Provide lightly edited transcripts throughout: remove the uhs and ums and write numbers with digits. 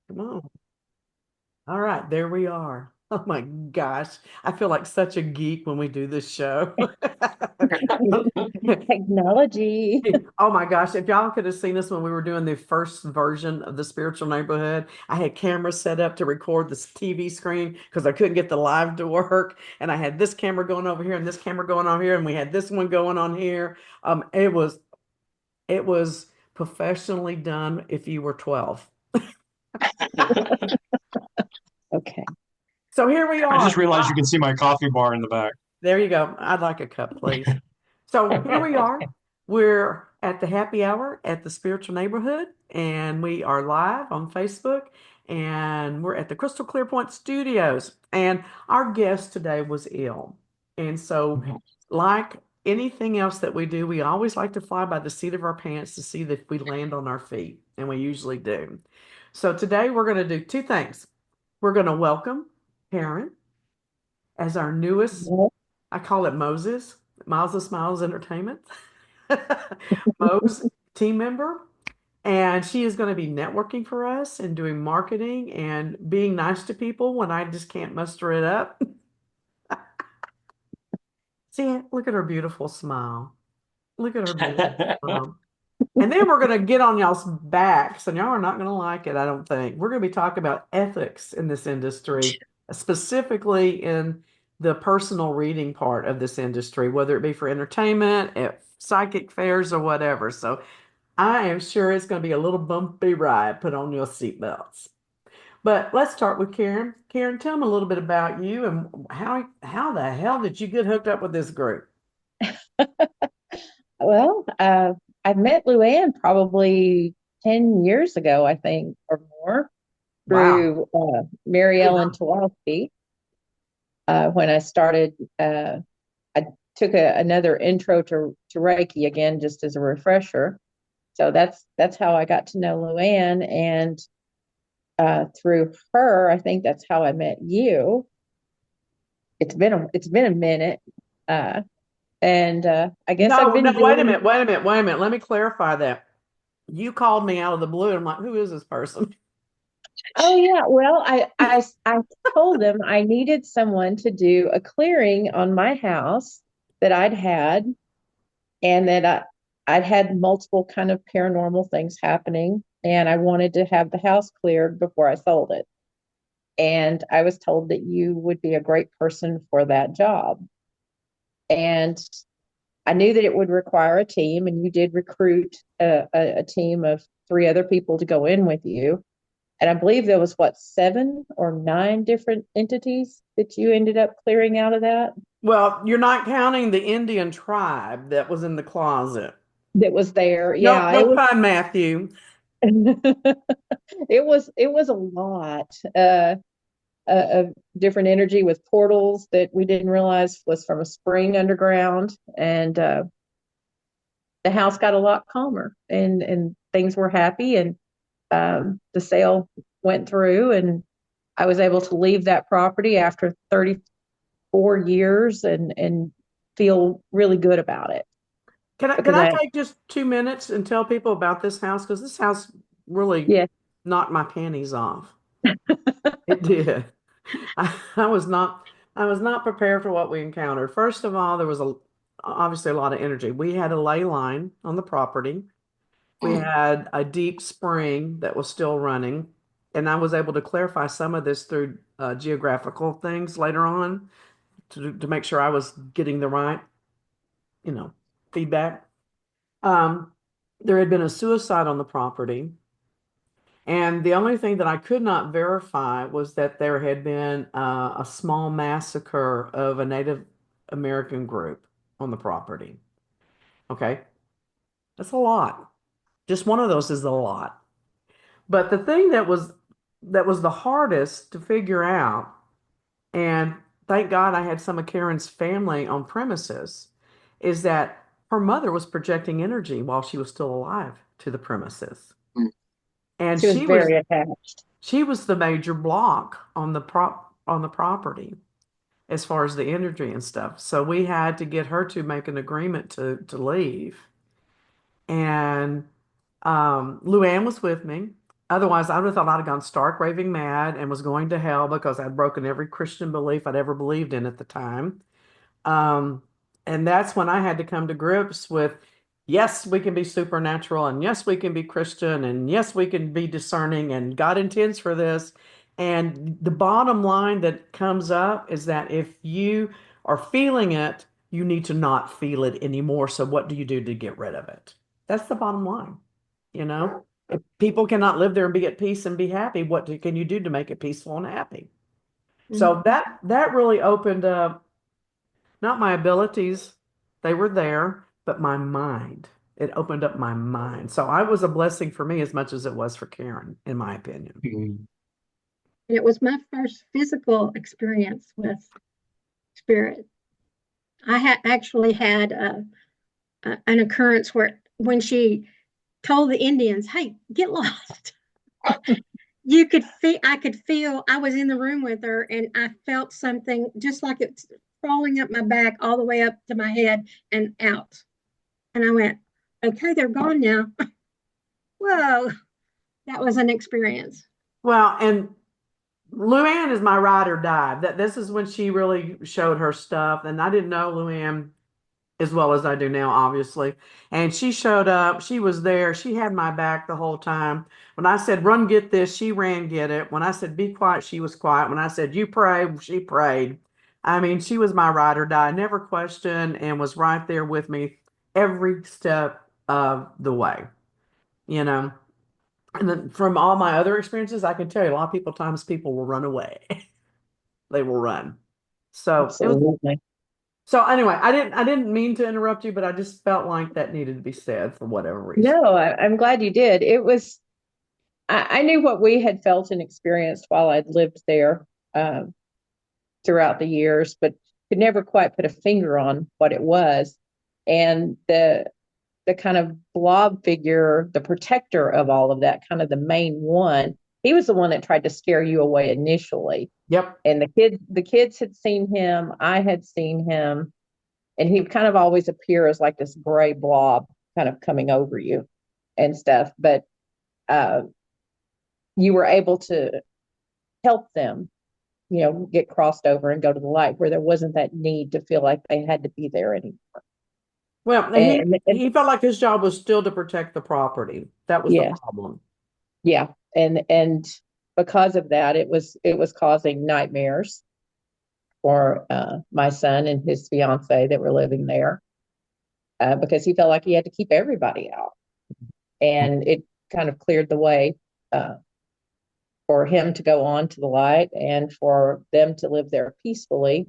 Come on. All right, there we are. Oh my gosh. I feel like such a geek when we do this show. Technology. Oh my gosh, if y'all could have seen us when we were doing the first version of the spiritual neighborhood, I had cameras set up to record this TV screen because I couldn't get the live to work. And I had this camera going over here and this camera going on here, and we had this one going on here. It was professionally done if you were 12. Okay. So here we I just are. realized you can see my coffee bar in the back. There you go. I'd like a cup, please. So here we are. We're at the happy hour at the Spiritual Neighborhood, and we are live on Facebook, and we're at the Crystal Clear Point Studios. And our guest today was ill. And so, like anything else that we do, we always like to fly by the seat of our pants to see that we land on our feet, and we usually do. So today we're going to do two things. We're going to welcome Karen as our newest, Well, I call it Moses, Miles of Smiles Entertainment, Mose team member. And she is going to be networking for us and doing marketing and being nice to people when I just can't muster it up. See, look at her beautiful smile. Look at her beautiful smile. And then we're going to get on y'all's backs, and y'all are not going to like it, I don't think. We're going to be talking about ethics in this industry, specifically in the personal reading part of this industry, whether it be for entertainment, at psychic fairs, or whatever. So I am sure it's going to be a little bumpy ride. Put on your seatbelts. But let's start with Karen. Karen, tell me a little bit about you and how the hell did you get hooked up with this group? well, I met Luann probably 10 years ago, I think, or more, Wow. through Mary Pretty Ellen long. Tawalski. When I started, I took another intro to Reiki again, just as a refresher. So that's how I got to know Luann, and through her, I think that's how I met you. It's been a minute, uh, and I guess I've No, no, been wait a doing. minute, wait a minute, wait a minute. Let me clarify that. You called me out of the blue. I'm like, who is this person? Oh yeah, well, I told them I needed someone to do a clearing on my house that I'd had, and that I'd had multiple kind of paranormal things happening, and I wanted to have the house cleared before I sold it. And I was told that you would be a great person for that job. And I knew that it would require a team, and you did recruit a team of three other people to go in with you. And I believe there was what, seven or nine different entities that you ended up clearing out of that Well, you're not counting the Indian tribe that was in the closet. that was there. No, Yeah, no pun, Matthew. it was a lot of different energy with portals that we didn't realize was from a spring underground, and the house got a lot calmer, and things were happy, and the sale went through, and I was able to leave that property after 34 years and feel really good about it Can because I I, take just 2 minutes and tell people about this house? Because this house really yeah, knocked my panties off. It did. I was not prepared for what we encountered. First of all, there was obviously a lot of energy. We had a ley line on the property. We had a deep spring that was still running, and I was able to clarify some of this through geographical things later on to make sure I was getting the right, you know, feedback. Um, there had been a suicide on the property, and the only thing that I could not verify was that there had been a small massacre of a Native American group on the property. Okay, that's a lot. Just one of those is a lot. But the thing that was the hardest to figure out, and thank God I had some of Karen's family on premises, is that her mother was projecting energy while she was still alive to the premises. And she was she was very attached. she was the major block on the property as far as the energy and stuff. So we had to get her to make an agreement to leave. And Luann was with me. Otherwise, I would have thought I'd have gone stark raving mad and was going to hell because I'd broken every Christian belief I'd ever believed in at the time. Um, and that's when I had to come to grips with, yes, we can be supernatural, and yes, we can be Christian, and yes, we can be discerning, and God intends for this. And the bottom line that comes up is that if you are feeling it, you need to not feel it anymore. So what do you do to get rid of it? That's the bottom line. You know, if people cannot live there and be at peace and be happy, can you do to make it peaceful and happy? So Mhm. that really opened up not my abilities, they were there, but my mind. It opened up my mind. So I was a blessing for me as much as it was for Karen, in my opinion. Mm. It was my first physical experience with spirit. I had actually had an occurrence where when she told the Indians, "Hey, get lost," you could feel. I could feel. I was in the room with her, and I felt something just like it's crawling up my back, all the way up to my head and out. And I went, "Okay, they're gone now." Whoa, that was an experience. Well, and Luann is my ride or die. That this is when she really showed her stuff. And I didn't know Luann as well as I do now, obviously. And she showed up. She was there. She had my back the whole time. When I said, run, get this, she ran, get it. When I said, be quiet, she was quiet. When I said, you pray, she prayed. I mean, she was my ride or die, never questioned, and was right there with me every step of the way, you know. And then from all my other experiences, I can tell you a lot of people, times people will run away. They will run. So it was Absolutely. so anyway, I didn't mean to interrupt you, but I just felt like that needed to be said for whatever reason. No, I'm glad you did. It was, I knew what we had felt and experienced while I'd lived there um, throughout the years, but could never quite put a finger on what it was. And the kind of blob figure, the protector of all of that, kind of the main one, he was the one that tried to scare you away initially. Yep. And the kids had seen him, I had seen him, and he would kind of always appear as like this gray blob kind of coming over you and stuff. But uh, you were able to help them, get crossed over and go to the light where there wasn't that need to feel like they had to be there anymore. Well, and And he felt like his job was still to protect the property. That was the yeah, problem. yeah, and because of that, it was causing nightmares for my son and his fiance that were living there because he felt like he had to keep everybody out, and it kind of cleared the way uh, for him to go on to the light and for them to live there peacefully,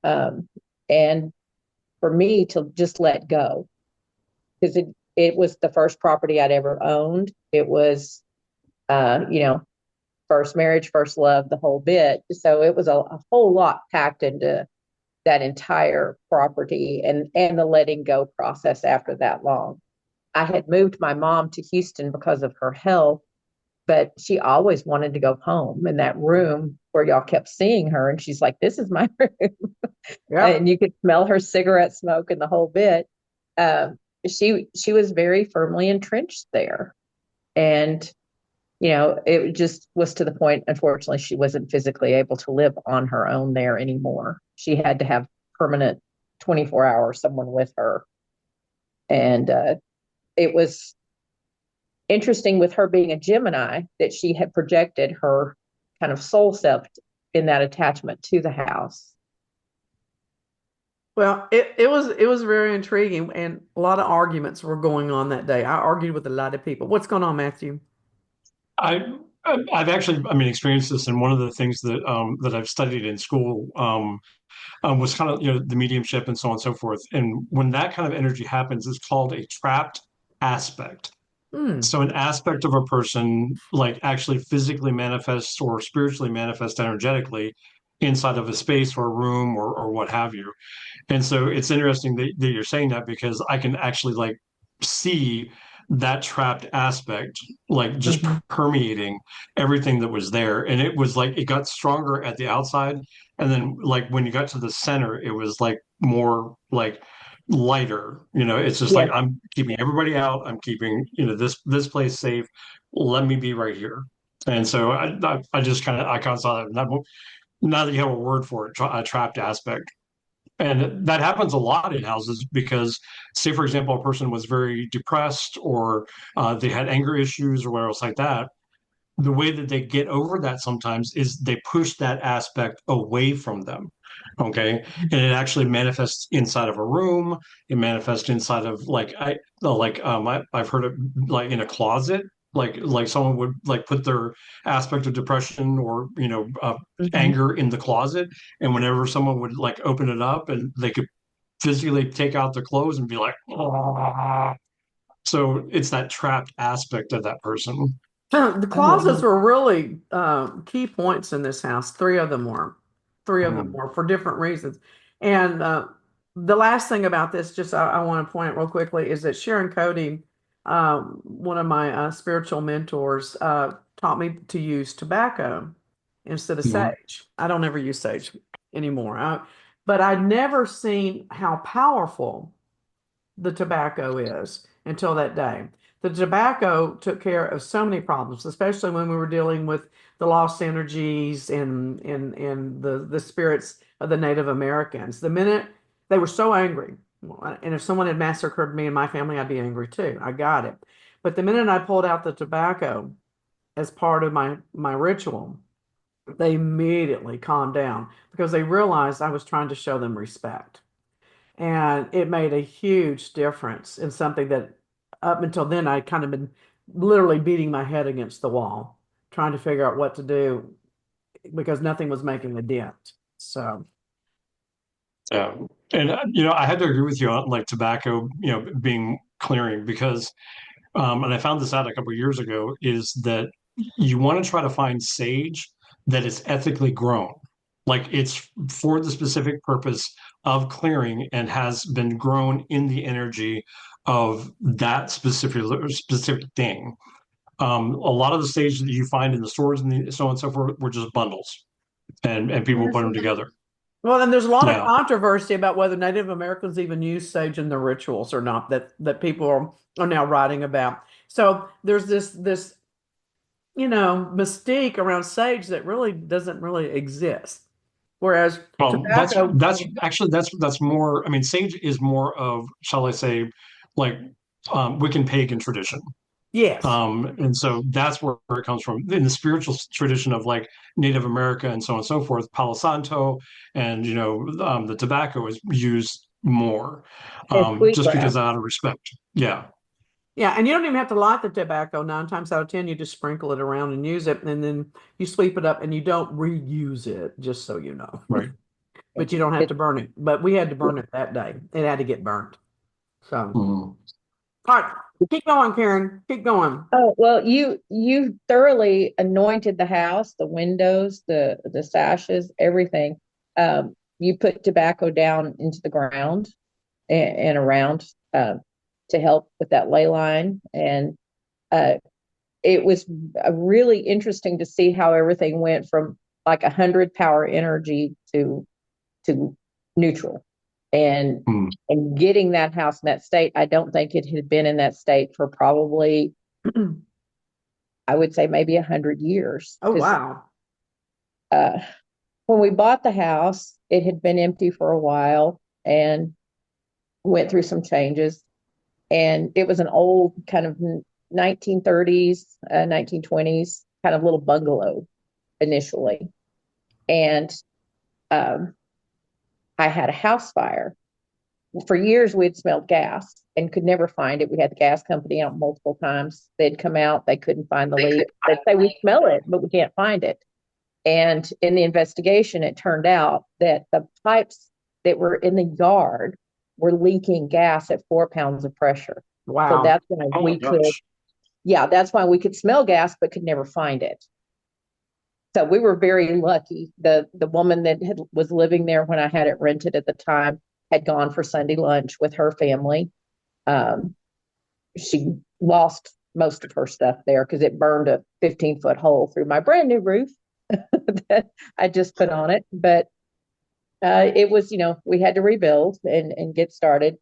and for me to just let go because it was the first property I'd ever owned. It was, you know, first marriage, first love, the whole bit. So it was a whole lot packed into that entire property and the letting go process after that long. I had moved my mom to Houston because of her health, but she always wanted to go home in that room where y'all kept seeing her. And she's like, this is my room. Yep. And you could smell her cigarette smoke and the whole bit. She was very firmly entrenched there. And it just was to the point, unfortunately, she wasn't physically able to live on her own there anymore. She had to have permanent 24-hour someone with her. And it was interesting with her being a Gemini that she had projected her kind of soul self in that attachment to the house. Well, it was very intriguing, and a lot of arguments were going on that day. I argued with a lot of people. What's going on, Matthew? I I've actually, I mean, experienced this, and one of the things that I've studied in school was kind of the mediumship and so on and so forth. And when that kind of energy happens, it's called a trapped aspect. Hmm. So an aspect of a person like actually physically manifests or spiritually manifests energetically inside of a space or a room or what have you. And so it's interesting that you're saying that because I can actually like see that trapped aspect like just Hmm. permeating everything that was there. And it was like it got stronger at the outside. And then like when you got to the center, it was like more like lighter. It's just like Yes. I'm keeping everybody out. I'm keeping, this place safe. Let me be right here. And so I just I kind of saw that. Now that you have a word for it, a trapped aspect. And that happens a lot in houses because, say, for example, a person was very depressed or they had anger issues or whatever else like that. The way that they get over that sometimes is they push that aspect away from them. Okay. And it actually manifests inside of a room. It manifests inside of I've heard it like in a closet, like someone would like put their aspect of depression or, Mhm. anger in the closet. And whenever someone would like open it up and they could physically take out their clothes and be like, "Ah." So it's that trapped aspect of that person. The closets Oh, were really key points in this house. Three of them were. Three of them Mm. were for different reasons. And the last thing about this, just I want to point out real quickly, is that Sharon Cody, one of my spiritual mentors, taught me to use tobacco instead of Mhm. sage. I don't ever use sage anymore. But I'd never seen how powerful the tobacco is until that day. The tobacco took care of so many problems, especially when we were dealing with the lost energies and the spirits of the Native Americans. The minute they were so angry, and if someone had massacred me and my family, I'd be angry too. I got it. But the minute I pulled out the tobacco as part of my ritual, they immediately calmed down because they realized I was trying to show them respect. And it made a huge difference in something that up until then I'd kind of been literally beating my head against the wall, trying to figure out what to do because nothing was making a dent. So, Yeah. And, I had to agree with you on like tobacco, being clearing because, and I found this out a couple of years ago, is that you want to try to find sage that is ethically grown. Like it's for the specific purpose of clearing and has been grown in the energy of that specific thing. A lot of the sage that you find in the stores and so on and so forth were just bundles, and people put them together. well, and there's a lot of Yeah. controversy about whether Native Americans even use sage in their rituals or not that people are now writing about. So there's this mystique around sage that really doesn't really exist. Whereas Well, that's tobacco, that's actually that's more. I mean, sage is more of, shall I say, like Wiccan pagan tradition. yes. And so that's where it comes from in the spiritual tradition of like Native America and so on and so forth. Palo Santo and the tobacco is used more, and just sweetgrass. because out of respect. Yeah, Yeah, and you don't even have to light the tobacco. 9 times out of 10, you just sprinkle it around and use it, and then you sweep it up and you don't reuse it, just so you know. right. But you don't have It, to burn it. But we had to burn it that day. It had to get burnt. So, Mhm. all right, keep going, Karen. Keep going. oh, well, you thoroughly anointed the house, the windows, the sashes, everything. You put tobacco down into the ground and around to help with that ley line, and uh, it was really interesting to see how everything went from like 100 power energy to neutral, and Mhm. and getting that house in that state. I don't think it had been in that state for probably, I would say, maybe 100 years, Oh, because wow. uh, when we bought the house, it had been empty for a while and went through some changes. And it was an old kind of 1930s, 1920s kind of little bungalow initially. And um, I had a house fire. For years, we'd smelled gas and could never find it. We had the gas company out multiple times. They'd come out, they couldn't find the leak. They'd say, "We smell it, but we can't find it." And in the investigation, it turned out that the pipes that were in the yard were leaking gas at 4 pounds of pressure. So Wow. that's why Oh my we could, gosh. yeah, that's why we could smell gas, but could never find it. So we were very lucky. The woman that was living there when I had it rented at the time had gone for Sunday lunch with her family. Um, she lost most of her stuff there because it burned a 15-foot hole through my brand new roof that I just put on it. But it was, we had to rebuild and get started.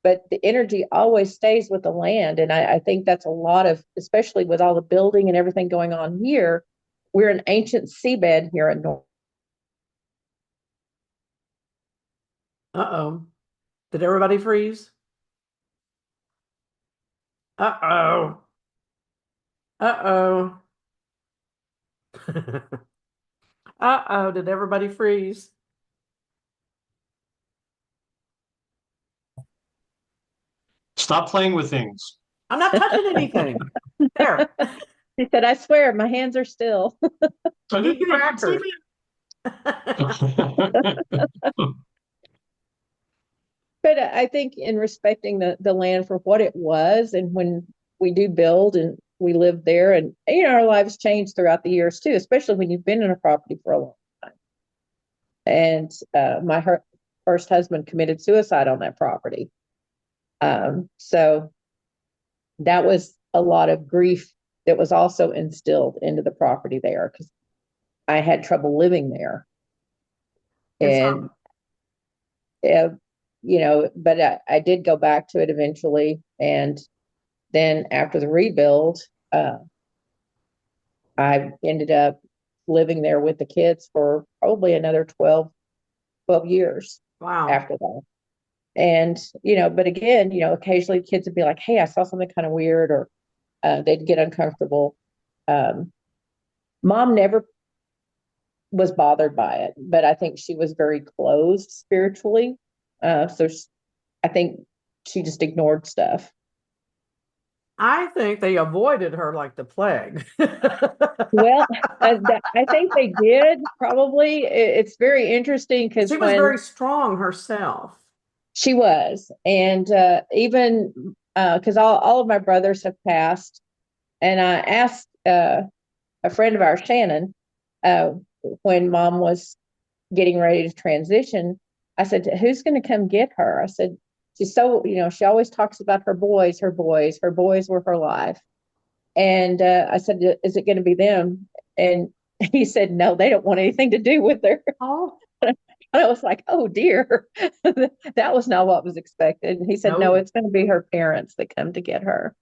but the energy always stays with the land. And I think that's a lot of, especially with all the building and everything going on here, we're an ancient seabed here in North. Uh-oh. Did everybody freeze? Uh-oh. Uh-oh. Uh-oh. Did everybody freeze? Stop playing with things. I'm not touching anything. There. He said, I swear, my hands are still. Eat crackers. But I think in respecting the land for what it was, and when we do build and we live there, and our lives change throughout the years too, especially when you've been in a property for a long time. And my first husband committed suicide on that property. So that was a lot of grief that was also instilled into the property there, because I had trouble living there. And but I did go back to it eventually. And then after the rebuild, I ended up living there with the kids for probably another 12 years Wow. after that. And, but again, occasionally kids would be like, hey, I saw something kind of weird, or they'd get uncomfortable. Mom never was bothered by it, but I think she was very closed spiritually. I think she just ignored stuff. I think they avoided her like the plague. Well, I think they did probably. It's very interesting because She was very strong herself. She was, and even because all of my brothers have passed, and I asked a friend of ours, Shannon, when Mom was getting ready to transition, I said, "Who's going to come get her?" I said, "She's so she always talks about her boys, her boys, her boys were her life." And I said, "Is it going to be them?" And he said, "No, they don't want anything to do with her." Oh. And I was like, oh dear, that was not what was expected. And he said, no, it's going to be her parents that come to get her.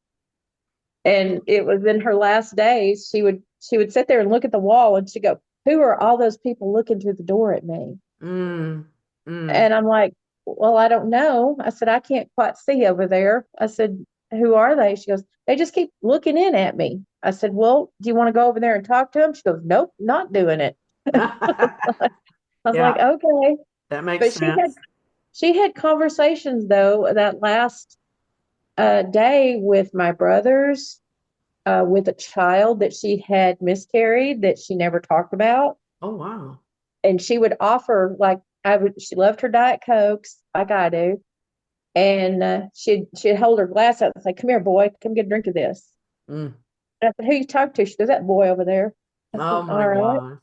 And it was in her last days, she would sit there and look at the wall, and she'd go, who are all those people looking through the door at me? And I'm like, well, I don't know. I said, I can't quite see over there. I said, who are they? She goes, they just keep looking in at me. I said, well, do you want to go over there and talk to them? She goes, nope, not doing it. I was like, okay. That makes sense. She had conversations though that last day with my brothers, with a child that she had miscarried that she never talked about. Oh wow! And she would offer, like, she loved her Diet Cokes like I do, and she'd hold her glass up and say, "Come here, boy, come get a drink of this." And I said, "Who you talk to?" She goes, "That boy over there." I said, oh my all right. God!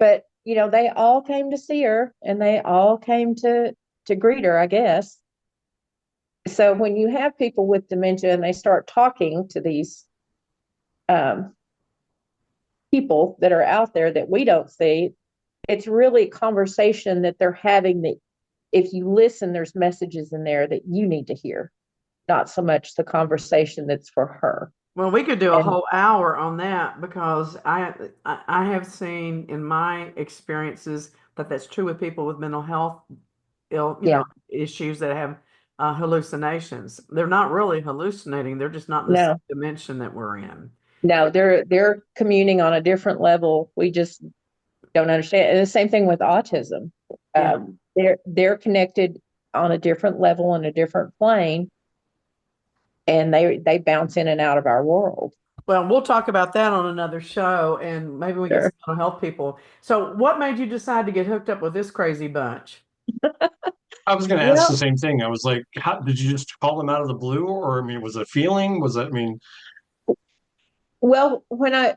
But they all came to see her, and they all came to greet her, I guess. So when you have people with dementia and they start talking to these people that are out there that we don't see, it's really a conversation that they're having that if you listen, there's messages in there that you need to hear, not so much the conversation that's for her. Well, we could do a whole hour on that, because I have seen in my experiences that that's true with people with mental health issues that have hallucinations. They're not really hallucinating. They're just not in the same dimension that we're in. No, they're communing on a different level. We just don't understand. And the same thing with autism. They're connected on a different level and a different plane, and they bounce in and out of our world. Well, we'll talk about that on another show, and maybe we get some mental health people. So what made you decide to get hooked up with this crazy bunch? I was going to ask the same thing. I was like, how did you just call them out of the blue? Or, I mean, was it a feeling? Was it, I mean, well, when I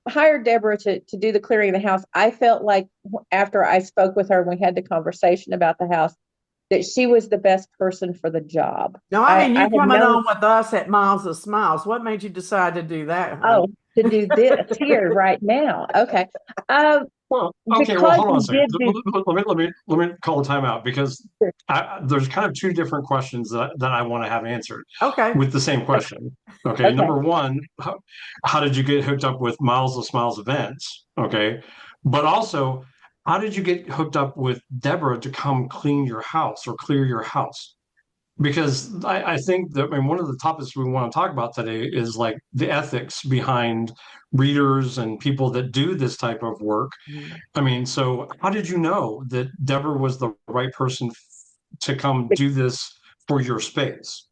hired Deborah to do the clearing of the house, I felt like after I spoke with her and we had the conversation about the house, that she was the best person for the job. No, I mean, you coming on with us at Miles of Smiles. What made you decide to do that? Oh, to do this here right now. Okay. Well, okay. Well, because hold on a we second. did do. Let me call a timeout because there's kind of two different questions that I want to have answered Okay. with the same question. Okay. Okay. Number one, how did you get hooked up with Miles of Smiles events? Okay. But also, how did you get hooked up with Deborah to come clean your house or clear your house? Because I think that, I mean, one of the topics we want to talk about today is like the ethics behind readers and people that do this type of work. Mhm. I mean, so how did you know that Deborah was the right person to come do this for your space?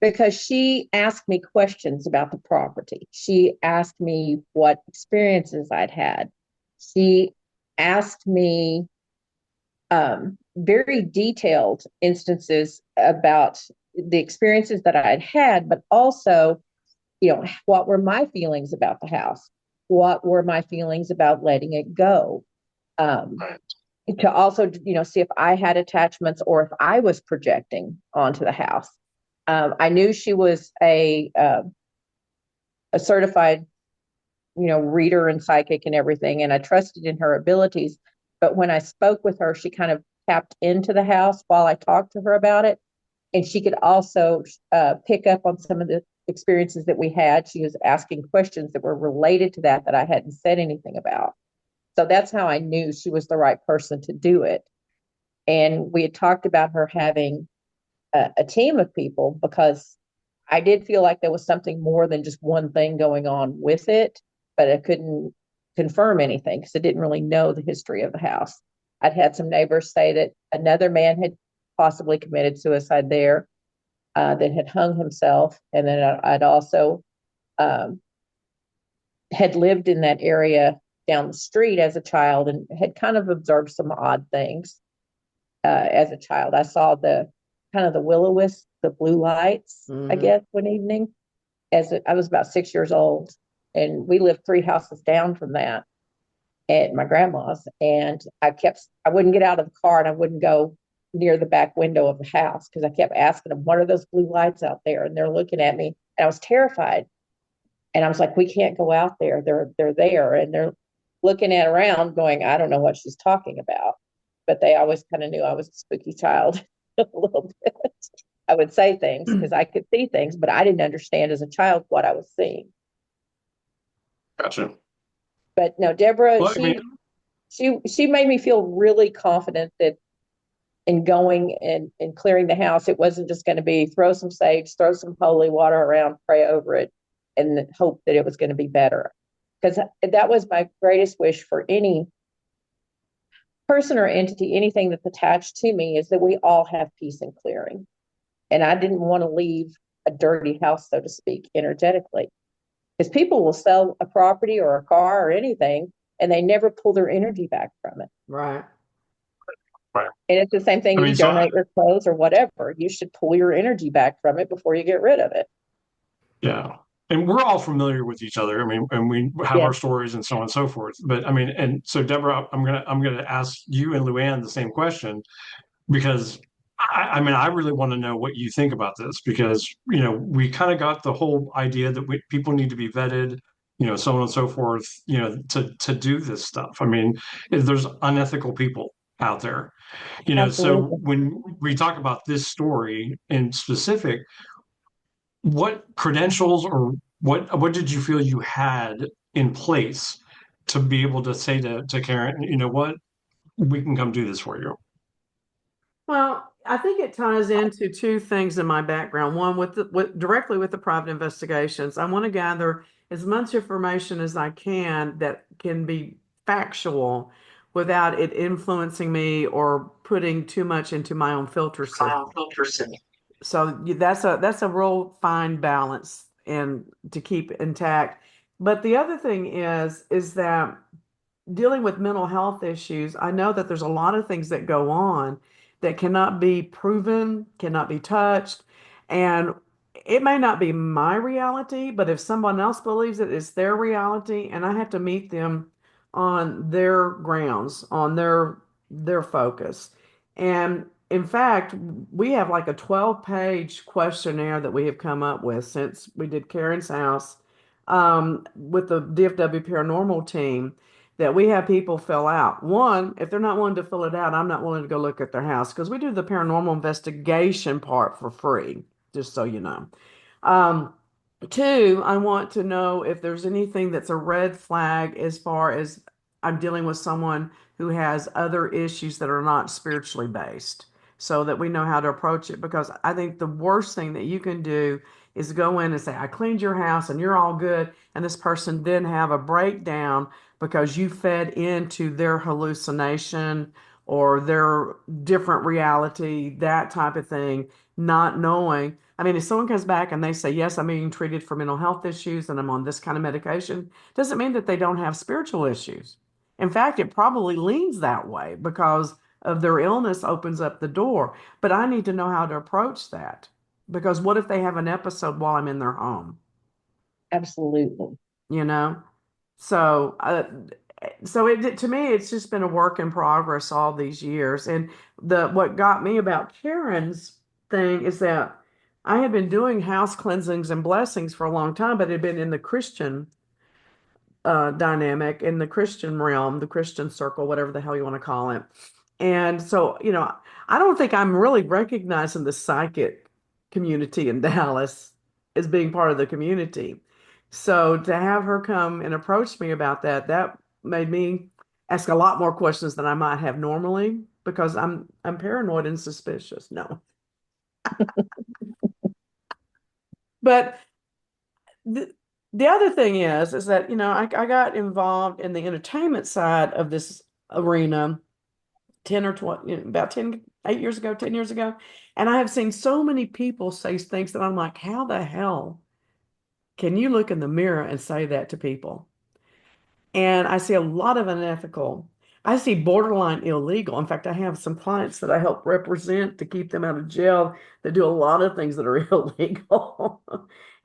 Because she asked me questions about the property. She asked me what experiences I'd had. She asked me very detailed instances about the experiences that I'd had, but also, what were my feelings about the house? What were my feelings about letting it go? Um, to also, see if I had attachments or if I was projecting onto the house. I knew she was a certified, reader and psychic and everything, and I trusted in her abilities. But when I spoke with her, she kind of tapped into the house while I talked to her about it, and she could also pick up on some of the experiences that we had. She was asking questions that were related to that I hadn't said anything about. So that's how I knew she was the right person to do it. And we had talked about her having a team of people because I did feel like there was something more than just one thing going on with it, but I couldn't confirm anything because I didn't really know the history of the house. I'd had some neighbors say that another man had possibly committed suicide there, that had hung himself. And then I'd also um, had lived in that area down the street as a child and had kind of observed some odd things as a child. I saw the kind of the will-o-wisp, the blue lights, I Mhm. guess, one evening I was about 6 years old, and we lived 3 houses down from that at my grandma's. And I wouldn't get out of the car and I wouldn't go near the back window of the house because I kept asking them, "What are those blue lights out there?" And they're looking at me, and I was terrified. And I was like, "We can't go out there. They're there," and they're looking at around, going, "I don't know what she's talking about." But they always kind of knew I was a spooky child a little bit. I would say things because I could see things, but I didn't understand as a child what I was seeing. Gotcha. But no, Deborah, Well, I mean, she made me feel really confident that in going and clearing the house, it wasn't just going to be throw some sage, throw some holy water around, pray over it, and hope that it was going to be better. Because that was my greatest wish for any person or entity, anything that's attached to me, is that we all have peace and clearing. And I didn't want to leave a dirty house, so to speak, energetically. Because people will sell a property or a car or anything, and they never pull their energy back from it. Right. right. And it's the same thing I if mean, you so donate your clothes or whatever. You should pull your energy back from it before you get rid of it. yeah. And we're all familiar with each other. I mean, and we have Yeah. our stories and so on and so forth. But I mean, and so Deborah, I'm gonna ask you and Luann the same question because I mean, I really want to know what you think about this because we kind of got the whole idea that people need to be vetted, so on and so forth, to do this stuff. I mean, there's unethical people out there, so Absolutely. when we talk about this story in specific, what credentials or what did you feel you had in place to be able to say to Karen, you know what, we can come do this for you? Well, I think it ties into two things in my background. One, directly with the private investigations. I want to gather as much information as I can that can be factual without it influencing me or putting too much into my own filter system. So that's a real fine balance and to keep intact. But the other thing is that dealing with mental health issues, I know that there's a lot of things that go on that cannot be proven, cannot be touched, and it may not be my reality, but if someone else believes it, it's their reality, and I have to meet them on their grounds, on their focus. And in fact, we have like a 12-page questionnaire that we have come up with since we did Karen's house with the DFW paranormal team that we have people fill out. One, if they're not willing to fill it out, I'm not willing to go look at their house because we do the paranormal investigation part for free, just so you know. Um, Two, I want to know if there's anything that's a red flag as far as I'm dealing with someone who has other issues that are not spiritually based, so that we know how to approach it. Because I think the worst thing that you can do is go in and say, I cleaned your house and you're all good, and this person then have a breakdown because you fed into their hallucination or their different reality, that type of thing, not knowing. I mean, if someone comes back and they say, yes, I'm being treated for mental health issues and I'm on this kind of medication, doesn't mean that they don't have spiritual issues. In fact, it probably leans that way because of their illness opens up the door. But I need to know how to approach that because what if they have an episode while I'm in their home? Absolutely. You know? So, it to me, it's just been a work in progress all these years. And what got me about Karen's thing is that I had been doing house cleansings and blessings for a long time, but it had been in the Christian dynamic, in the Christian realm, the Christian circle, whatever the hell you want to call it. And so, I don't think I'm really recognizing the psychic community in Dallas as being part of the community. So to have her come and approach me about that, that made me ask a lot more questions than I might have normally because I'm paranoid and suspicious. No. But the the other thing is that, I got involved in the entertainment side of this arena 10 or 20, about 10, 8 years ago, 10 years ago. And I have seen so many people say things that I'm like, how the hell can you look in the mirror and say that to people? And I see a lot of unethical. I see borderline illegal. In fact, I have some clients that I help represent to keep them out of jail that do a lot of things that are illegal.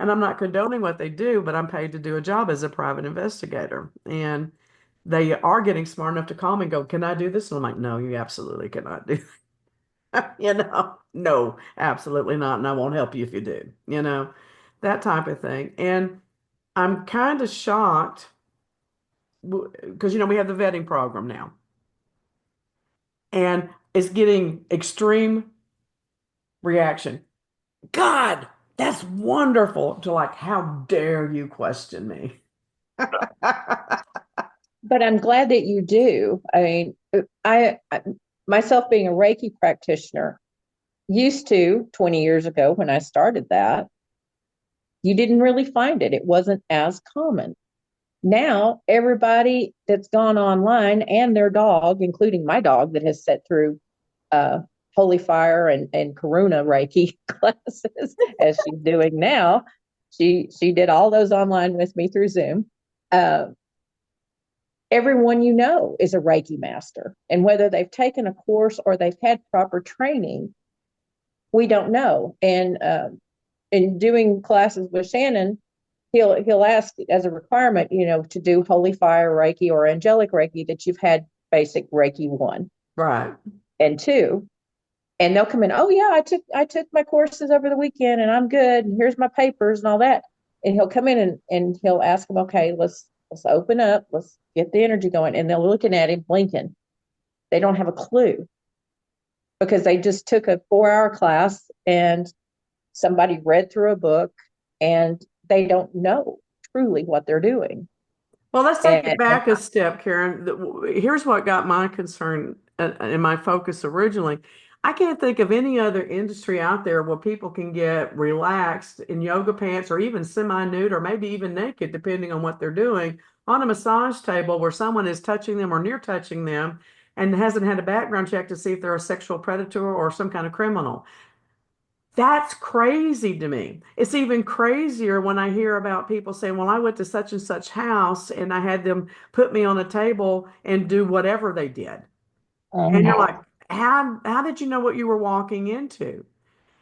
And I'm not condoning what they do, but I'm paid to do a job as a private investigator. And they are getting smart enough to call me and go, can I do this? And I'm like, no, you absolutely cannot do that. No, absolutely not. And I won't help you if you do, that type of thing. And I'm kind of shocked because we have the vetting program now, and it's getting extreme reaction. God, that's wonderful. To like, how dare you question me? But I'm glad that you do. I mean, I myself being a Reiki practitioner, used to 20 years ago when I started that, you didn't really find it. It wasn't as common. Now, everybody that's gone online and their dog, including my dog that has sat through uh, Holy Fire and Karuna Reiki classes, as she's doing now, she did all those online with me through Zoom. Uh, Everyone is a Reiki master. And whether they've taken a course or they've had proper training, we don't know. And in doing classes with Shannon, he'll ask as a requirement, to do Holy Fire Reiki or Angelic Reiki that you've had basic Reiki 1 Right. and 2. And they'll come in, oh yeah, I took my courses over the weekend and I'm good. And here's my papers and all that. And he'll come in and he'll ask them, okay, let's open up, let's get the energy going. And they're looking at him blinking. They don't have a clue because they just took a 4-hour class and somebody read through a book and they don't know truly what they're doing. Well, let's take it And back a step, Karen. Here's what got my concern and my focus originally. I can't think of any other industry out there where people can get relaxed in yoga pants or even semi-nude or maybe even naked, depending on what they're doing, on a massage table where someone is touching them or near touching them and hasn't had a background check to see if they're a sexual predator or some kind of criminal. That's crazy to me. It's even crazier when I hear about people saying, well, I went to such and such house and I had them put me on a table and do whatever they did. And you're like, how did you know what you were walking into?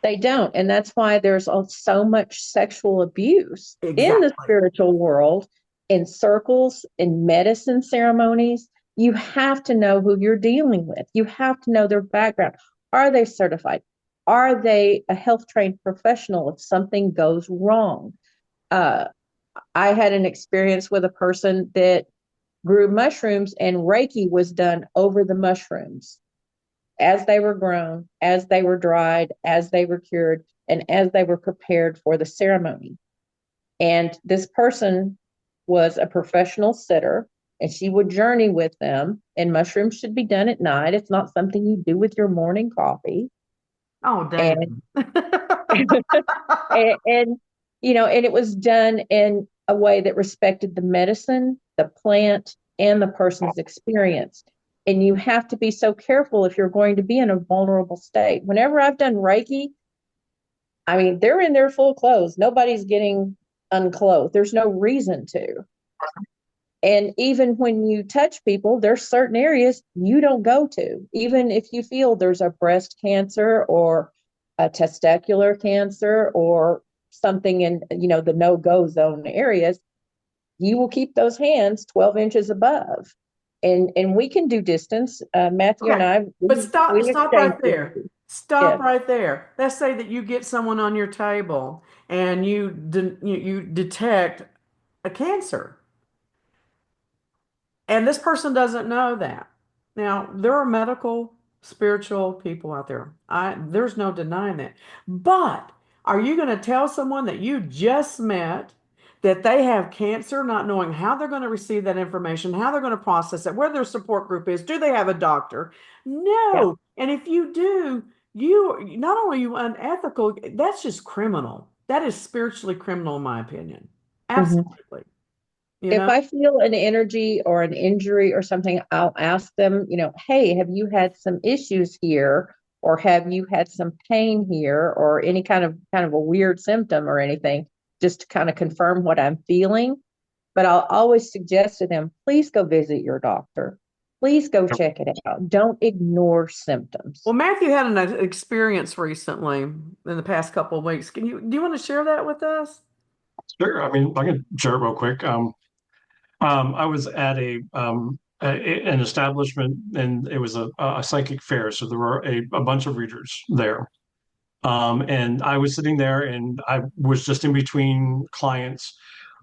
they don't. And that's why there's so much sexual abuse in the Exactly. spiritual world, in circles, in medicine ceremonies. You have to know who you're dealing with. You have to know their background. Are they certified? Are they a health trained professional if something goes wrong? Uh, I had an experience with a person that grew mushrooms, and Reiki was done over the mushrooms as they were grown, as they were dried, as they were cured, and as they were prepared for the ceremony. And this person was a professional sitter, and she would journey with them. And mushrooms should be done at night. It's not something you do with your morning coffee. Oh, And damn. and and it was done in a way that respected the medicine, the plant, and the person's experience. And you have to be so careful if you're going to be in a vulnerable state. Whenever I've done Reiki, I mean, they're in their full clothes. Nobody's getting unclothed. There's no reason to. And even when you touch people, there's certain areas you don't go to. Even if you feel there's a breast cancer or a testicular cancer or something in, the no-go zone areas, you will keep those hands 12 inches above. And we can do distance. Matthew and Okay. I, But we stop exchange right there. energies. Stop Yes. right there. Let's say that you get someone on your table and you detect a cancer. And this person doesn't know that. Now, there are medical, spiritual people out there. There's no denying that. But are you going to tell someone that you just met that they have cancer, not knowing how they're going to receive that information, how they're going to process it, where their support group is? Do they have a doctor? Yeah. No. And if you do, you not only are you unethical, that's just criminal. That is spiritually criminal, in my opinion. Mhm. Absolutely. You If know? I feel an energy or an injury or something, I'll ask them, hey, have you had some issues here? Or have you had some pain here or any kind of a weird symptom or anything, just to kind of confirm what I'm feeling. But I'll always suggest to them, please go visit your doctor. Please go check it out. Don't ignore symptoms. Well, Matthew had an experience recently in the past couple of weeks. Do you want to share that with us? Sure. I mean, I can share it real quick. I was at an establishment, and it was a psychic fair, so there were a bunch of readers there. And I was sitting there, and I was just in between clients,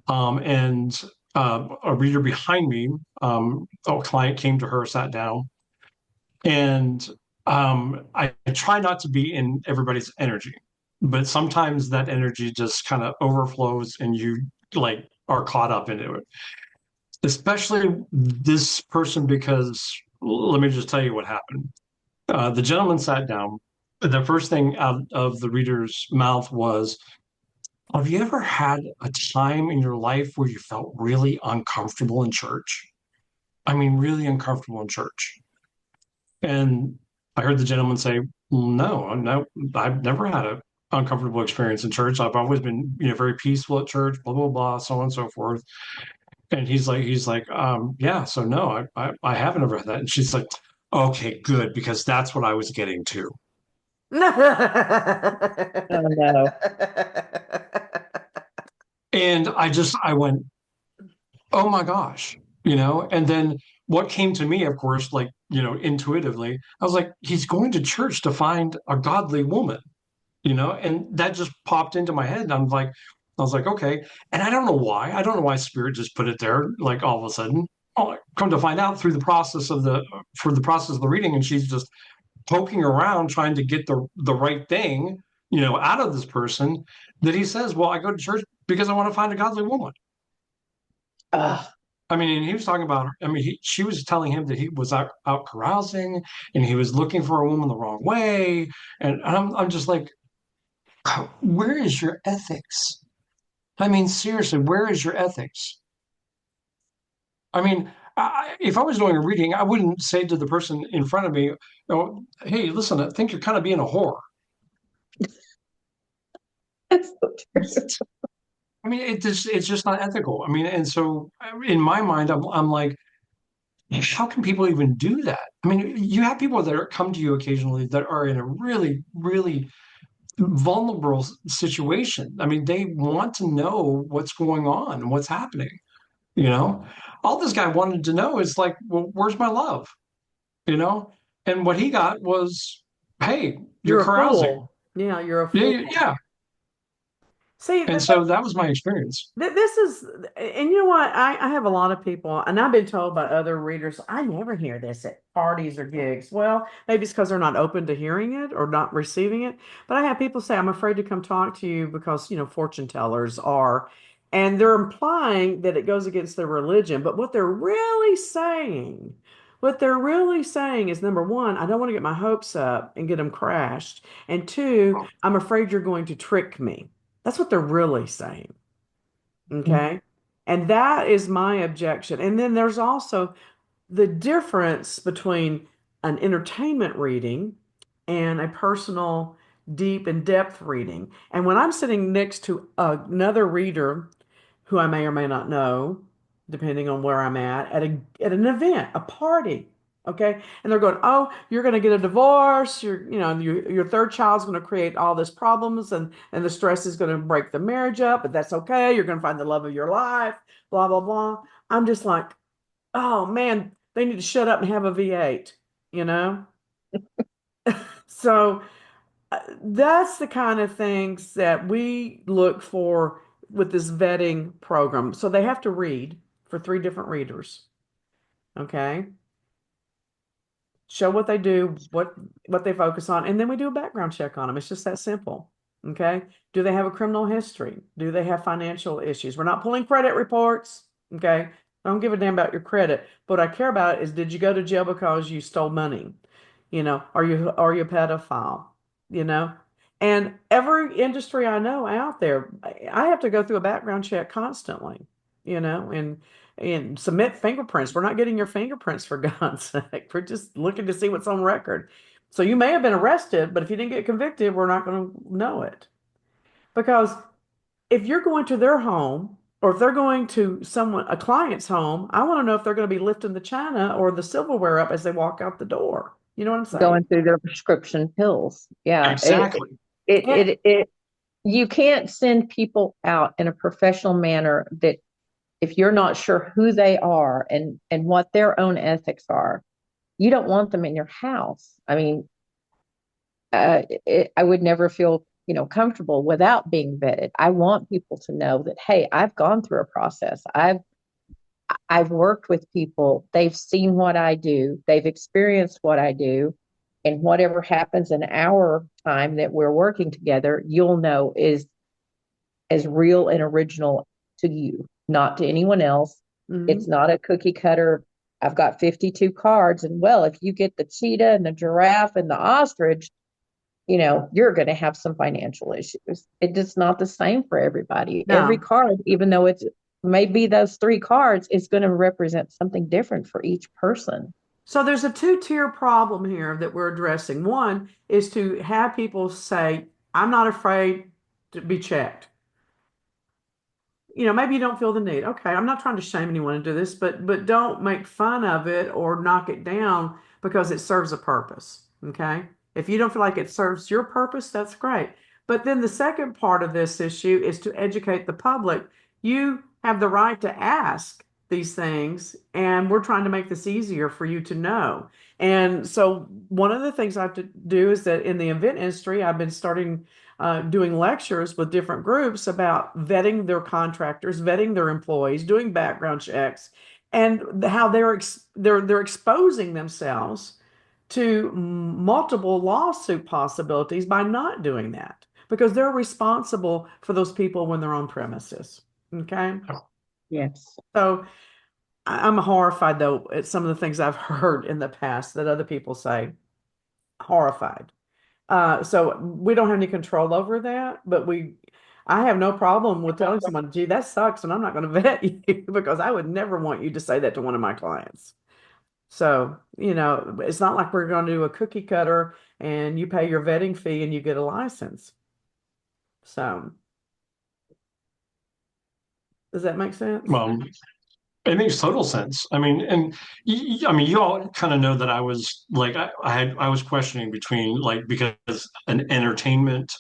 and a reader behind me, a client came to her, sat down, and I try not to be in everybody's energy, but sometimes that energy just kind of overflows, and you like are caught up into it. Especially this person, because let me just tell you what happened. The gentleman sat down. The first thing out of the reader's mouth was, have you ever had a time in your life where you felt really uncomfortable in church? I mean, really uncomfortable in church. And I heard the gentleman say, no, no, I've never had an uncomfortable experience in church. I've always been, very peaceful at church, blah, blah, blah, so on and so forth. And he's like, yeah, so no, I haven't ever had that. And she's like, okay, good, because that's what I was getting to. Oh no. And I went, oh my gosh, and then what came to me, of course, like, intuitively, I was like, he's going to church to find a godly woman, and that just popped into my head. And I was like, okay. And I don't know why spirit just put it there, like all of a sudden. Oh, come to find out for the process of the reading, and she's just poking around trying to get the right thing, out of this person, that he says, well, I go to church because I want to find a godly woman. Ugh. I mean, and he was talking about, I mean, she was telling him that he was out carousing, and he was looking for a woman the wrong way. And I'm just like, where is your ethics? I mean, seriously, where is your ethics? I mean, if I was doing a reading, I wouldn't say to the person in front of me, oh, hey, listen, I think you're kind of being a whore. That's so true. I mean, it's just not ethical. I mean, and so in my mind, I'm like, how can people even do that? I mean, you have people that come to you occasionally that are in a really, really vulnerable situation. I mean, they want to know what's going on and what's happening. You know, all this guy wanted to know is like, well, where's my love? You know, and what he got was, hey, you're You're a carousing. fool. Yeah, you're a Yeah, fool. yeah. See, And so that was my experience. this is, and you know what? I have a lot of people, and I've been told by other readers, I never hear this at parties or gigs. Well, maybe it's because they're not open to hearing it or not receiving it. But I have people say, I'm afraid to come talk to you because, fortune tellers are, and they're implying that it goes against their religion. But what they're really saying is number one, I don't want to get my hopes up and get them crashed. And two, I'm afraid you're going to trick me. That's what they're really saying. Okay. And that is my objection. And then there's also the difference between an entertainment reading and a personal, deep, and depth reading. And when I'm sitting next to another reader who I may or may not know, depending on where I'm at an event, a party. Okay. And they're going, oh, you're going to get a divorce. Your third child's going to create all this problems and the stress is going to break the marriage up, but that's okay. You're going to find the love of your life, blah, blah, blah. I'm just like, oh man, they need to shut up and have a V8, you know? So that's the kind of things that we look for with this vetting program. So they have to read for three different readers. Okay. Show what they do, what they focus on, and then we do a background check on them. It's just that simple. Okay. Do they have a criminal history? Do they have financial issues? We're not pulling credit reports. Okay. I don't give a damn about your credit. But what I care about is did you go to jail because you stole money? Are you a pedophile? You know? And every industry I know out there, I have to go through a background check constantly, and submit fingerprints. We're not getting your fingerprints for God's sake. We're just looking to see what's on record. So you may have been arrested, but if you didn't get convicted, we're not going to know it. Because if you're going to their home or if they're going to a client's home, I want to know if they're going to be lifting the china or the silverware up as they walk out the door. You know what I'm saying? Going through their prescription pills. Yeah. Exactly. And, You can't send people out in a professional manner that if you're not sure who they are and what their own ethics are, you don't want them in your house. I mean, I would never feel, comfortable without being vetted. I want people to know that, hey, I've gone through a process. I've worked with people. They've seen what I do. They've experienced what I do. And whatever happens in our time that we're working together, you'll know is as real and original to you, not to anyone else. mhm. It's not a cookie cutter. I've got 52 cards. And well, if you get the cheetah and the giraffe and the ostrich, you're going to have some financial issues. It's just not the same for everybody. Every No. card, even though it's maybe those three cards, is going to represent something different for each person. So there's a two-tier problem here that we're addressing. One is to have people say, I'm not afraid to be checked. Maybe you don't feel the need. Okay, I'm not trying to shame anyone to do this, but don't make fun of it or knock it down because it serves a purpose. Okay? If you don't feel like it serves your purpose, that's great. But then the second part of this issue is to educate the public. You have the right to ask these things, and we're trying to make this easier for you to know. And so one of the things I have to do is that in the event industry, I've been starting doing lectures with different groups about vetting their contractors, vetting their employees, doing background checks, and how they're exposing themselves to multiple lawsuit possibilities by not doing that because they're responsible for those people when they're on premises. Okay. Yes. So I'm horrified though at some of the things I've heard in the past that other people say. Horrified. So we don't have any control over that, but I have no problem with telling someone, gee, that sucks, and I'm not going to vet you because I would never want you to say that to one of my clients. So, it's not like we're going to do a cookie cutter and you pay your vetting fee and you get a license. So, does that make sense? Well, it makes total sense. I mean, and I mean, you all kind of know that I was like, I was questioning between like because an entertainment,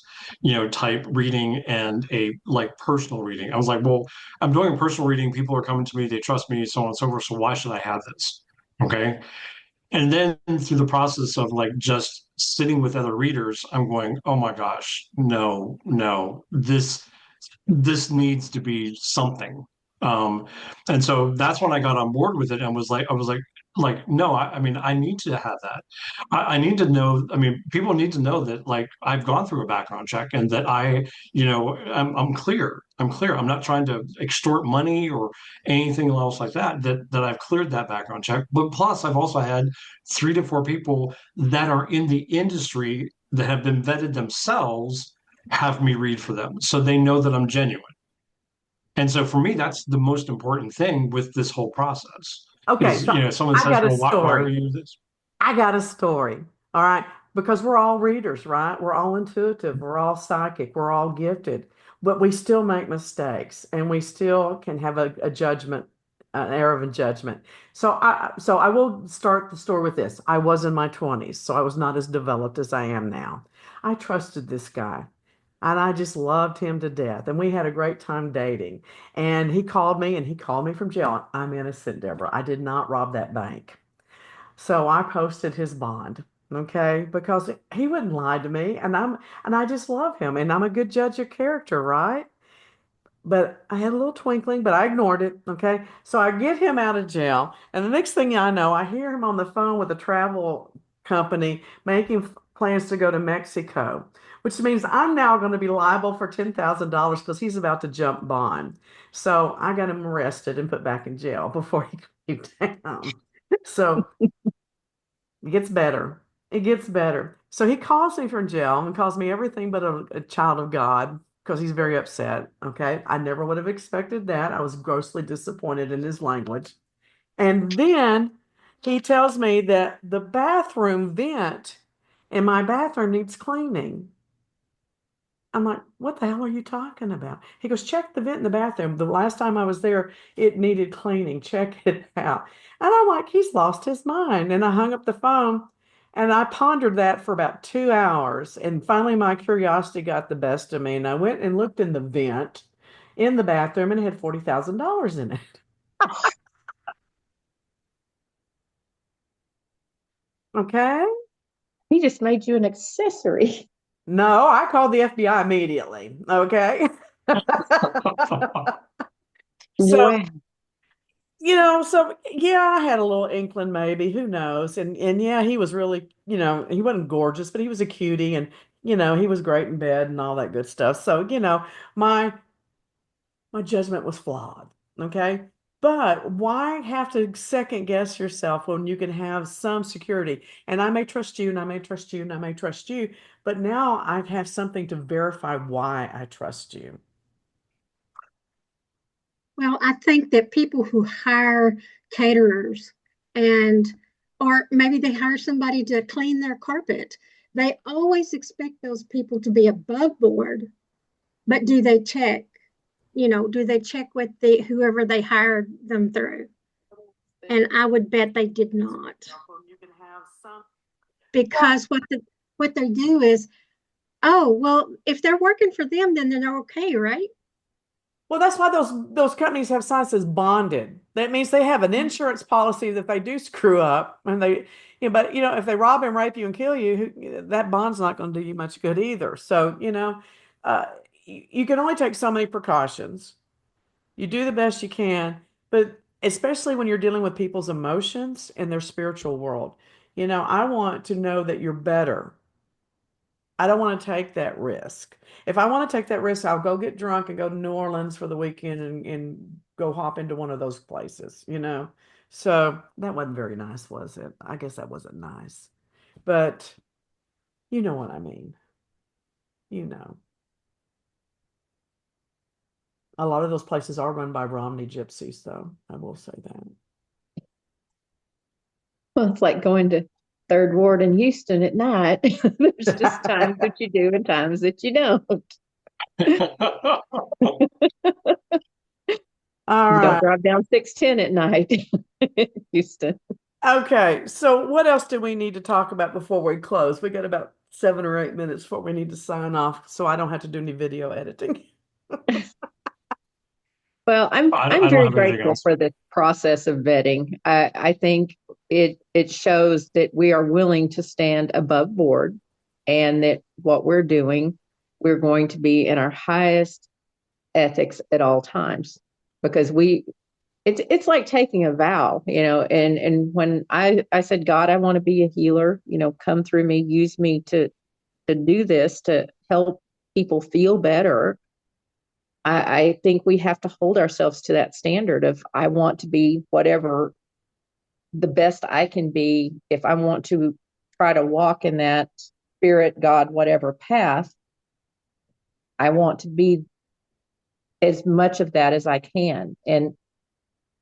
type reading and a like personal reading. I was like, well, I'm doing a personal reading. People are coming to me, they trust me, so on and so forth. So why should I have this? Okay. And then through the process of like just sitting with other readers, I'm going, oh my gosh, no, no, this this needs to be something. Um, and so that's when I got on board with it and I was like, no, I mean, I need to have that. I need to know. I mean, people need to know that like I've gone through a background check and that I'm clear. I'm clear. I'm not trying to extort money or anything else like that. That I've cleared that background check. But plus, I've also had 3 to 4 people that are in the industry that have been vetted themselves have me read for them, so they know that I'm genuine. And so for me, that's the most important thing with this whole process. Okay, Is so someone I says, got a "Well, why story. are you this?" I got a story. All right. Because we're all readers, right? We're all intuitive. We're all psychic. We're all gifted. But we still make mistakes and we still can have a judgment, an error of a judgment. So I will start the story with this. I was in my 20s, so I was not as developed as I am now. I trusted this guy and I just loved him to death. And we had a great time dating. And he called me from jail. I'm innocent, Deborah. I did not rob that bank. So I posted his bond, okay, because he wouldn't lie to me, and I just love him, and I'm a good judge of character, right? But I had a little twinkling, but I ignored it, okay? So I get him out of jail, and the next thing I know, I hear him on the phone with a travel company making plans to go to Mexico, which means I'm now going to be liable for $10,000 because he's about to jump bond. So I got him arrested and put back in jail before he came down. So it gets better. It gets better. So he calls me from jail and calls me everything but a child of God because he's very upset. Okay. I never would have expected that. I was grossly disappointed in his language. And then he tells me that the bathroom vent in my bathroom needs cleaning. I'm like, what the hell are you talking about? He goes, check the vent in the bathroom. The last time I was there, it needed cleaning. Check it out. And I'm like, he's lost his mind. And I hung up the phone and I pondered that for about 2 hours. And finally, my curiosity got the best of me. And I went and looked in the vent in the bathroom and it had $40,000 in it. Okay. He just made you an accessory. No, I called the FBI immediately. Okay. So Wow. So yeah, I had a little inkling maybe, who knows? And yeah, he was really, he wasn't gorgeous, but he was a cutie and he was great in bed and all that good stuff. So, my my judgment was flawed, okay? But why have to second guess yourself when you can have some security? And I may trust you and I may trust you and I may trust you, but now I have something to verify why I trust you. Well, I think that people who hire caterers and or maybe they hire somebody to clean their carpet, they always expect those people to be above board, but do they check? Do they check with the whoever they hired them through? And I would bet they did not. You can have some. Because what they do is, oh, well, if they're working for them, then they're okay, right? Well, that's why those companies have signs that says bonded. That means they have an insurance policy that they do screw up, and but if they rob and rape you and kill you, that bond's not going to do you much good either. So, you can only take so many precautions. You do the best you can, but especially when you're dealing with people's emotions and their spiritual world, I want to know that you're better. I don't want to take that risk. If I want to take that risk, I'll go get drunk and go to New Orleans for the weekend and go hop into one of those places. So that wasn't very nice, was it? I guess that wasn't nice. But you know what I mean. You know. A lot of those places are run by Romney gypsies, though. I will say that. Well, it's like going to Third Ward in Houston at night. There's just times that you do and times that you don't. All You don't right. drive down 610 at night in Houston. Okay. So what else do we need to talk about before we close? We got about 7 or 8 minutes before we need to sign off, so I don't have to do any video editing. Well, I'm I don't very have anything grateful else. for the process of vetting. I think it shows that we are willing to stand above board and that what we're doing, we're going to be in our highest ethics at all times, because it's like taking a vow, and when I said, God, I want to be a healer, come through me, use me to do this, to help people feel better. I think we have to hold ourselves to that standard of, I want to be whatever the best I can be. If I want to try to walk in that spirit, God, whatever path, I want to be as much of that as I can. And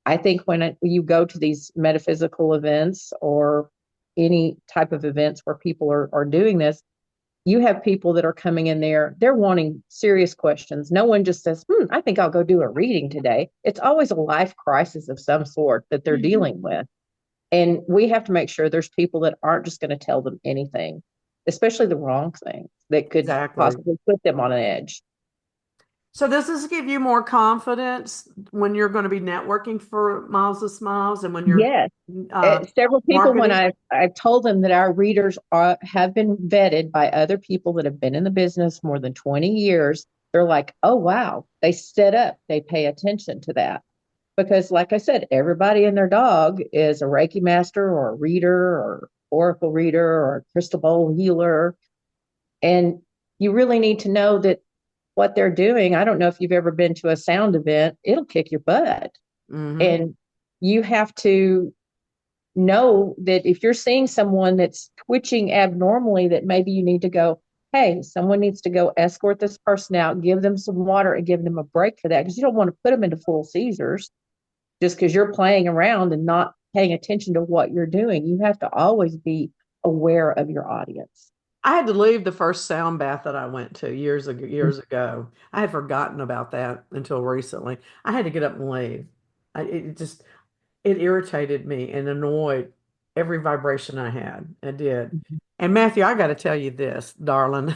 I think when you go to these metaphysical events or any type of events where people are doing this, you have people that are coming in there, they're wanting serious questions. No one just says, I think I'll go do a reading today. It's always a life crisis of some sort that they're dealing with. And we have to make sure there's people that aren't just going to tell them anything, especially the wrong things that could Exactly. possibly put them on an edge. So does this give you more confidence when you're going to be networking for Miles of Smiles and when you're Yes. uh, Several people, when marketing? I've told them that our readers have been vetted by other people that have been in the business more than 20 years, they're like, oh, wow, they set up, they pay attention to that. Because, like I said, everybody and their dog is a Reiki master or a reader or oracle reader or a crystal bowl healer. And you really need to know that what they're doing. I don't know if you've ever been to a sound event, it'll kick your butt. Mm-hmm. And you have to know that if you're seeing someone that's twitching abnormally, that maybe you need to go, hey, someone needs to go escort this person out, give them some water and give them a break for that, because you don't want to put them into full seizures just because you're playing around and not paying attention to what you're doing. You have to always be aware of your audience. I had to leave the first sound bath that I went to years ago. Years ago, I had forgotten about that until recently. I had to get up and leave. It irritated me and annoyed every vibration I had. It did. And Matthew, I got to tell you this, darling.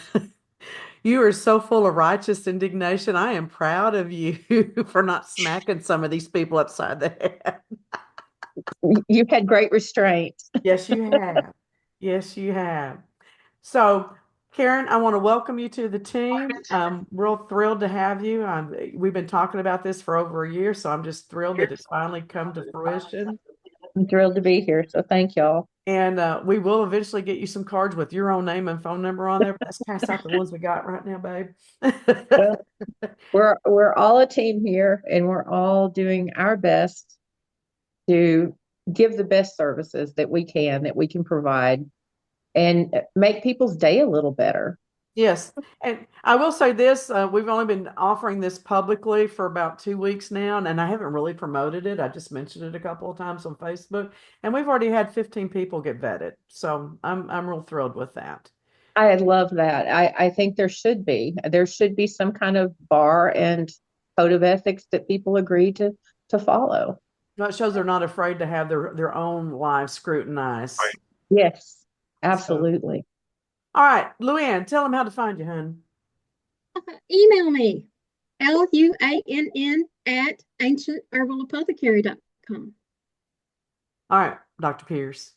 You are so full of righteous indignation. I am proud of you for not smacking some of these people upside the head. You've had great restraint. Yes, you have. Yes, you have. So, Karen, I want to welcome you to the team. I'm real thrilled to have you. We've been talking about this for over a year, so I'm just thrilled that it's finally come to fruition. I'm thrilled to be here. So thank y'all. And we will eventually get you some cards with your own name and phone number on there. But let's pass out the ones we got right now, babe. Well, we're all a team here, and we're all doing our best to give the best services that we can provide, and make people's day a little better. Yes. And I will say this, we've only been offering this publicly for about 2 weeks now, and I haven't really promoted it. I just mentioned it a couple of times on Facebook, and we've already had 15 people get vetted. So I'm real thrilled with that. I love that. I think there should be some kind of bar and code of ethics that people agree to follow. Well, it shows they're not afraid to have their own lives scrutinized. Yes, So, absolutely. all right, Luann, tell them how to find you, hun. Email me, LUANN at ancientherbalapothecary.com. All right, Dr. Pierce.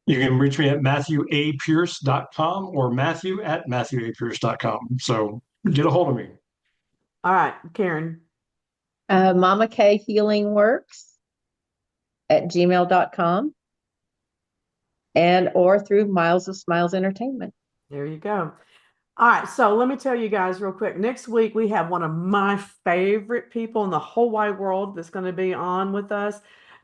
You can reach me at matthewapierce.com or matthew@matthewapierce.com. So get a hold of me. All right, Karen. Mama K Healing Works at gmail.com, and or through Miles of Smiles Entertainment. There you go. All right, so let me tell you guys real quick. Next week, we have one of my favorite people in the whole wide world that's going to be on with us,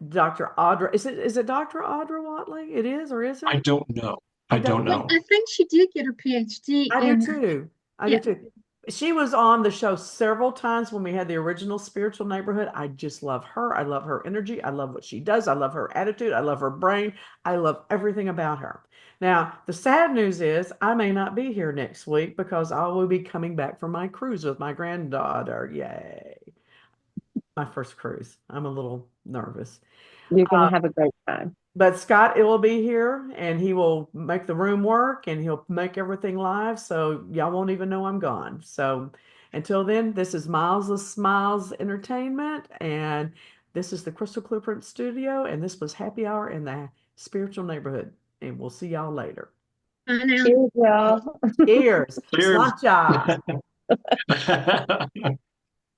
Dr. Audra. Is it Dr. Audra Watley? It is, or is I it? don't know. I I don't don't know. know. I think she did get her PhD I do in, too. I do yeah. too. She was on the show several times when we had the original Spiritual Neighborhood. I just love her. I love her energy. I love what she does. I love her attitude. I love her brain. I love everything about her. Now, the sad news is I may not be here next week because I will be coming back from my cruise with my granddaughter. Yay. My first cruise. I'm a little nervous. You're going to have a great time. But Scott, it will be here and he will make the room work and he'll make everything live. So y'all won't even know I'm gone. So until then, this is Miles of Smiles Entertainment. And this is the Crystal Blueprint Studio. And this was Happy Hour in the Spiritual Neighborhood. And we'll see y'all later. I know. Cheers, y'all. Cheers. Cheers. Sláinte.